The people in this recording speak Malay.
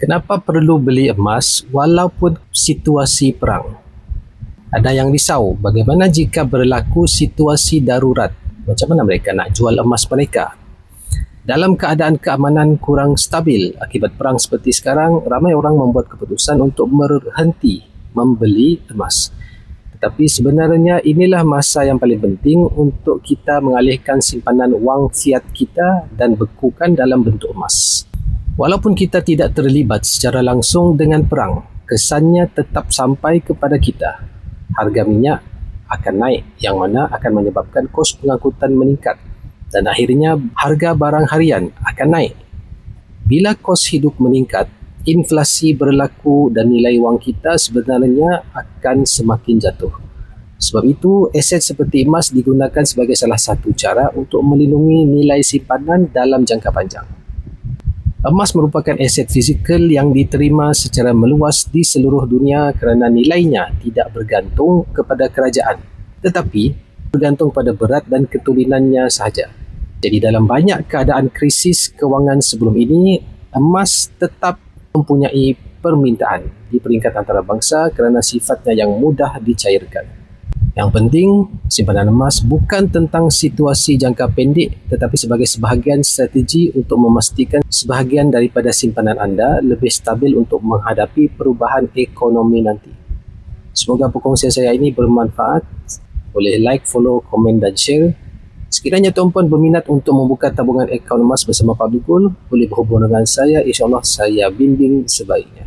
Kenapa perlu beli emas walaupun situasi perang? Ada yang risau, bagaimana jika berlaku situasi darurat? Macam mana mereka nak jual emas mereka? Dalam keadaan keamanan kurang stabil akibat perang seperti sekarang, ramai orang membuat keputusan untuk berhenti membeli emas. Tetapi sebenarnya inilah masa yang paling penting untuk kita mengalihkan simpanan wang fiat kita dan bekukan dalam bentuk emas. Walaupun kita tidak terlibat secara langsung dengan perang, kesannya tetap sampai kepada kita. Harga minyak akan naik, yang mana akan menyebabkan kos pengangkutan meningkat dan akhirnya harga barang harian akan naik. Bila kos hidup meningkat, inflasi berlaku dan nilai wang kita sebenarnya akan semakin jatuh. Sebab itu, aset seperti emas digunakan sebagai salah satu cara untuk melindungi nilai simpanan dalam jangka panjang. Emas merupakan aset fizikal yang diterima secara meluas di seluruh dunia kerana nilainya tidak bergantung kepada kerajaan, tetapi bergantung pada berat dan ketulinannya sahaja. Jadi dalam banyak keadaan krisis kewangan sebelum ini, emas tetap mempunyai permintaan di peringkat antarabangsa kerana sifatnya yang mudah dicairkan. Yang penting, simpanan emas bukan tentang situasi jangka pendek tetapi sebagai sebahagian strategi untuk memastikan sebahagian daripada simpanan anda lebih stabil untuk menghadapi perubahan ekonomi nanti. Semoga perkongsian saya ini bermanfaat. Boleh like, follow, komen dan share. Sekiranya tuan-puan berminat untuk membuka tabungan akaun emas bersama Public Gold, boleh berhubung dengan saya. InsyaAllah saya bimbing sebaiknya.